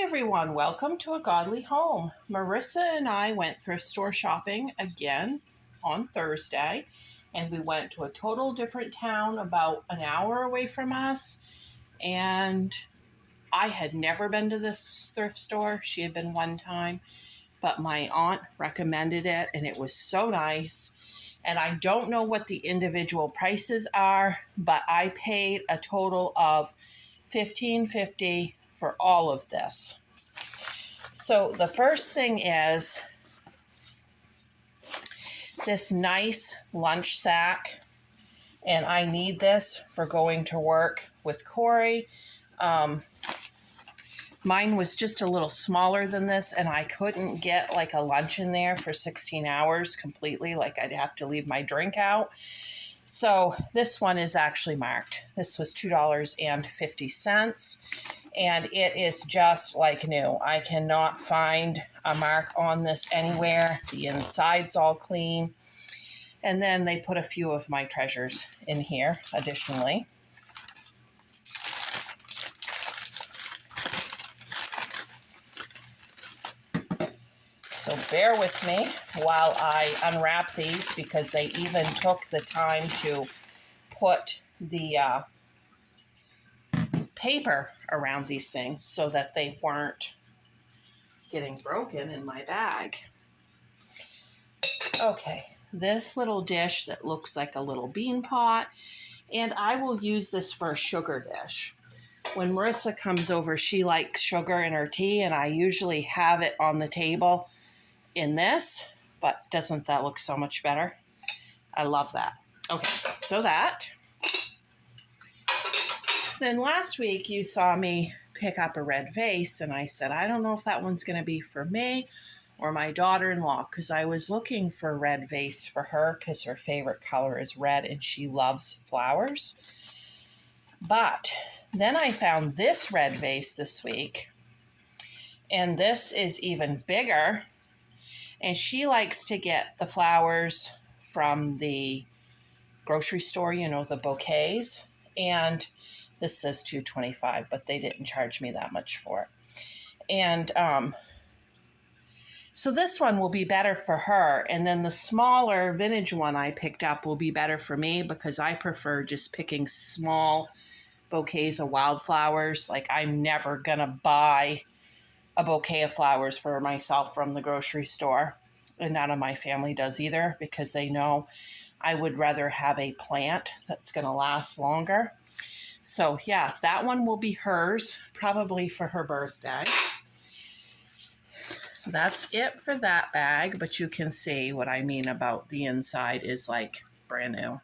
everyone, welcome to A Godly Home. Marissa and I went thrift store shopping again on Thursday, and we went to a total different town about an hour away from us. And I had never been to this thrift store. She had been one time, but my aunt recommended it, and it was so nice. And I don't know what the individual prices are, but I paid a total of $15.50 for all of this. So the first thing is this nice lunch sack, and I need this for going to work with Corey. Mine was just a little smaller than this, and I couldn't get like a lunch in there for 16 hours completely. Like I'd have to leave my drink out. So this one is actually marked. This was $2.50, and it is just like new. I cannot find a mark on this anywhere. The inside's all clean. And then they put a few of my treasures in here additionally. So bear with me while I unwrap these, because they even took the time to put the paper around these things so that they weren't getting broken in my bag. Okay, this little dish that looks like a little bean pot, and I will use this for a sugar dish. When Marissa comes over, she likes sugar in her tea, and I usually have it on the table in this, but doesn't that look so much better? I love that. Okay, so that. Then last week you saw me pick up a red vase, and I said, I don't know if that one's going to be for me or my daughter-in-law, because I was looking for a red vase for her because her favorite color is red and she loves flowers. But then I found this red vase this week, and this is even bigger. And she likes to get the flowers from the grocery store, you know, the bouquets. And this says $2.25, but they didn't charge me that much for it. And so this one will be better for her. And then the smaller vintage one I picked up will be better for me, because I prefer just picking small bouquets of wildflowers. Like I'm never going to buy a bouquet of flowers for myself from the grocery store, and none of my family does either, because they know I would rather have a plant that's going to last longer. So yeah, that one will be hers, probably for her birthday. That's it for that bag, but you can see what I mean about the inside is like brand new.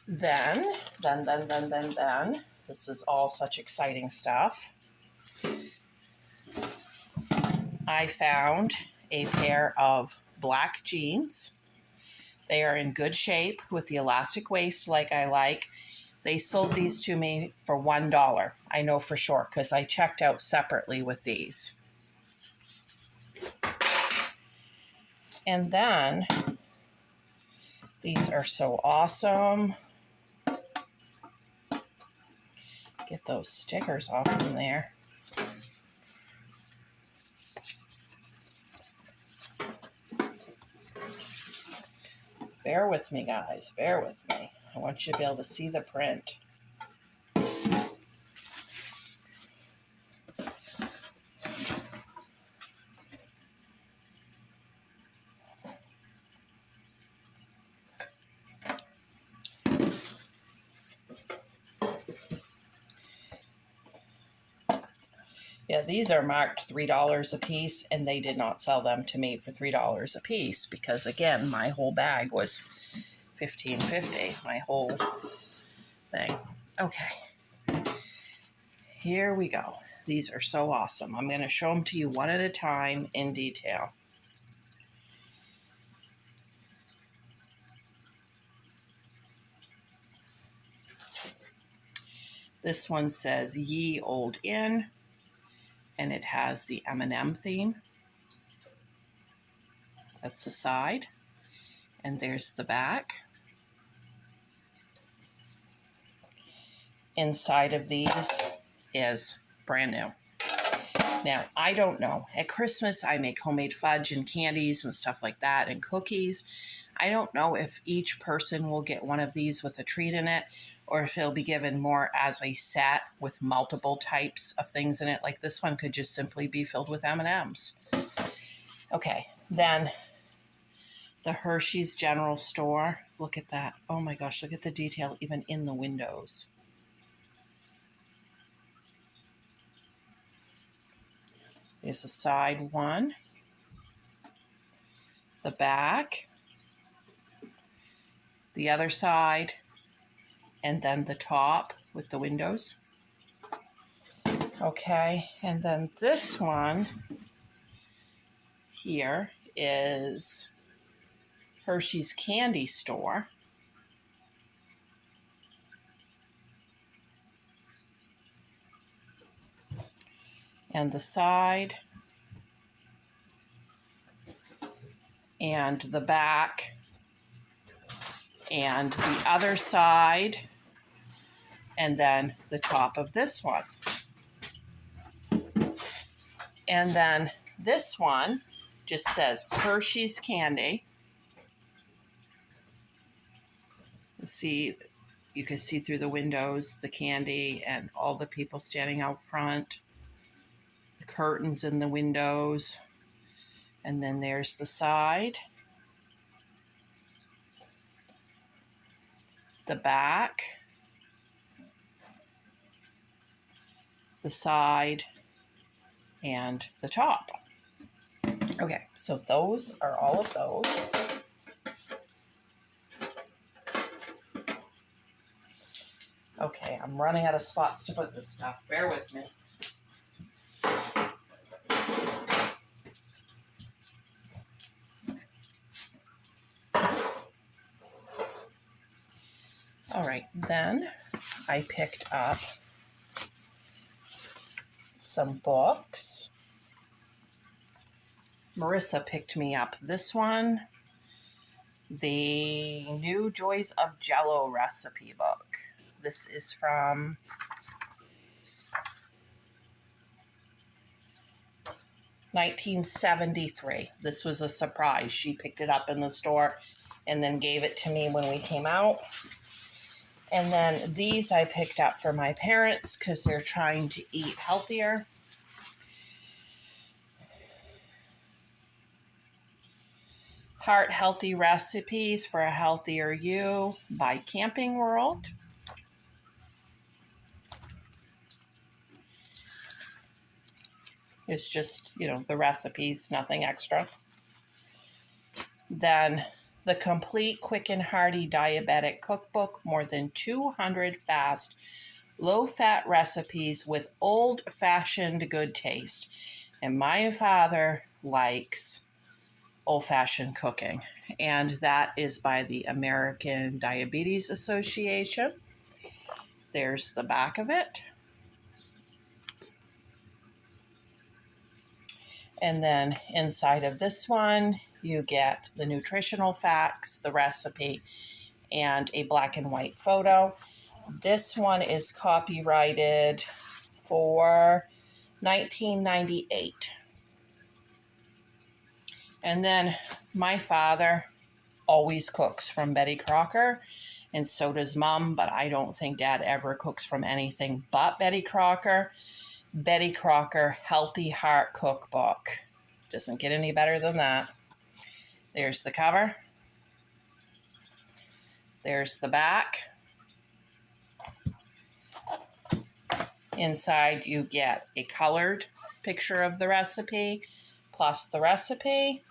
Then, this is all such exciting stuff. I found a pair of black jeans. They are in good shape with the elastic waist like I like. They sold these to me for $1. I know for sure, because I checked out separately with these. And then, these are so awesome. Get those stickers off from there. Bear with me, guys. Bear with me. I want you to be able to see the print. Yeah, these are marked $3 a piece, and they did not sell them to me for $3 a piece, because again, my whole bag was $15.50, my whole thing. Okay, here we go. These are so awesome. I'm going to show them to you one at a time in detail. This one says Ye Old Inn, and it has the M&M theme. That's the side, and there's the back. inside of these is brand new. Now, I don't know. At Christmas, I make homemade fudge and candies and stuff like that and cookies. I don't know if each person will get one of these with a treat in it or if it'll be given more as a set with multiple types of things in it. Like this one could just simply be filled with M&Ms. Okay, then the Hershey's General Store. Look at that. Oh my gosh, look at the detail even in the windows. Here's the side one, the back, the other side, and then the top with the windows. Okay, and then this one here is Hershey's Candy Store. And the side and the back and the other side and then the top of this one. And then this one just says Hershey's Candy. See, you can see through the windows the candy and all the people standing out front. Curtains in the windows, and then there's the side, the back, the side, and the top. Okay, so those are all of those. Okay, I'm running out of spots to put this stuff. Bear with me. All right, then I picked up some books. Marissa picked me up this one, the New Joys of Jello recipe book. This is from $1973. This was a surprise. She picked it up in the store and then gave it to me when we came out. And then these I picked up for my parents because they're trying to eat healthier. Heart Healthy Recipes for a Healthier You by Camping World. It's just, the recipes, nothing extra. Then the Complete Quick and Hearty Diabetic Cookbook, more than 200 fast, low-fat recipes with old-fashioned good taste. And my father likes old-fashioned cooking, and that is by the American Diabetes Association. There's the back of it. And then inside of this one, you get the nutritional facts, the recipe, and a black and white photo. This one is copyrighted for 1998. And then my father always cooks from Betty Crocker, and so does Mom, but I don't think Dad ever cooks from anything but Betty Crocker. Betty Crocker Healthy Heart Cookbook. Doesn't get any better than that. There's the cover. There's the back. Inside you get a colored picture of the recipe plus the recipe.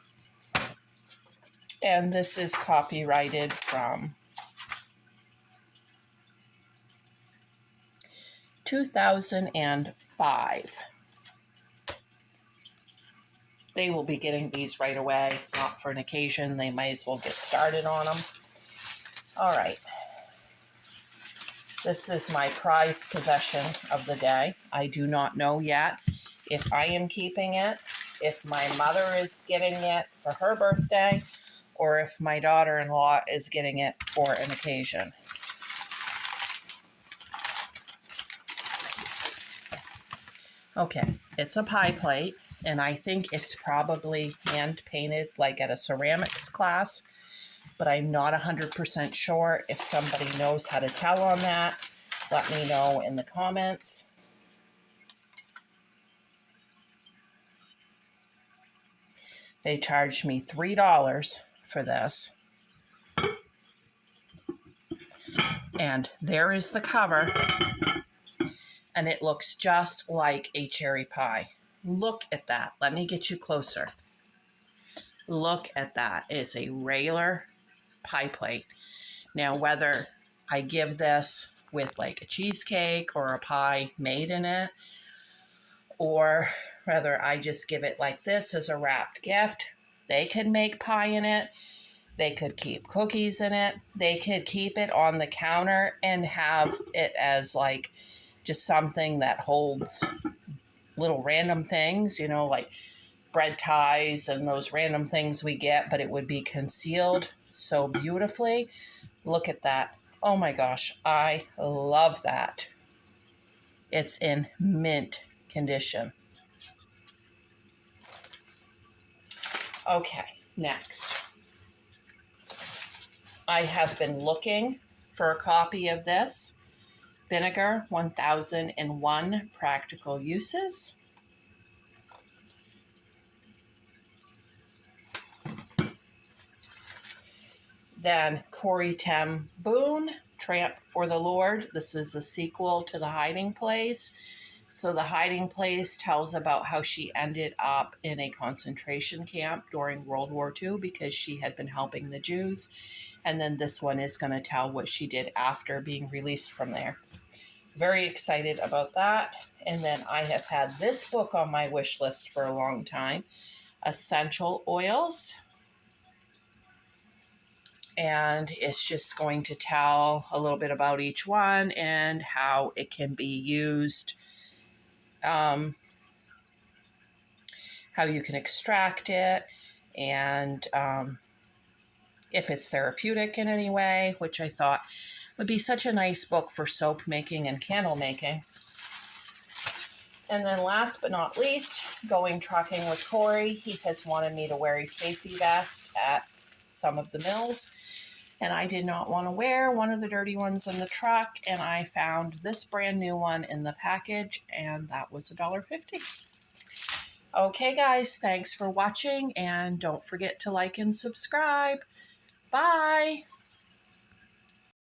And this is copyrighted from 2005. They will be getting these right away, not for an occasion. They might as well get started on them. All right. This is my prized possession of the day. I do not know yet if I am keeping it, if my mother is getting it for her birthday, or if my daughter-in-law is getting it for an occasion. Okay, it's a pie plate, and I think it's probably hand painted like at a ceramics class, but I'm not 100% sure. If somebody knows how to tell on that, let me know in the comments. They charged me $3 for this. And there is the cover, and it looks just like a cherry pie. Look at that. Let me get you closer. Look at that. It's a regular pie plate. Now, whether I give this with like a cheesecake or a pie made in it, or whether I just give it like this as a wrapped gift, they could make pie in it. They could keep cookies in it. They could keep it on the counter and have it as like just something that holds little random things, you know, like bread ties and those random things we get, but it would be concealed so beautifully. Look at that. Oh my gosh, I love that. It's in mint condition. Okay, next. I have been looking for a copy of this. Vinegar 1001 Practical Uses. Then Corrie ten Boom, Tramp for the Lord. This is a sequel to The Hiding Place. So The Hiding Place tells about how she ended up in a concentration camp during World War II because she had been helping the Jews. And then this one is going to tell what she did after being released from there. Very excited about that. And then I have had this book on my wish list for a long time, Essential Oils. And it's just going to tell a little bit about each one and how it can be used, how you can extract it, and if it's therapeutic in any way, which I thought would be such a nice book for soap making and candle making. And then last but not least, going trucking with Corey. He has wanted me to wear a safety vest at some of the mills, and I did not want to wear one of the dirty ones in the truck, and I found this brand new one in the package, and that was $1.50. Okay, guys, thanks for watching, and don't forget to like and subscribe. Bye!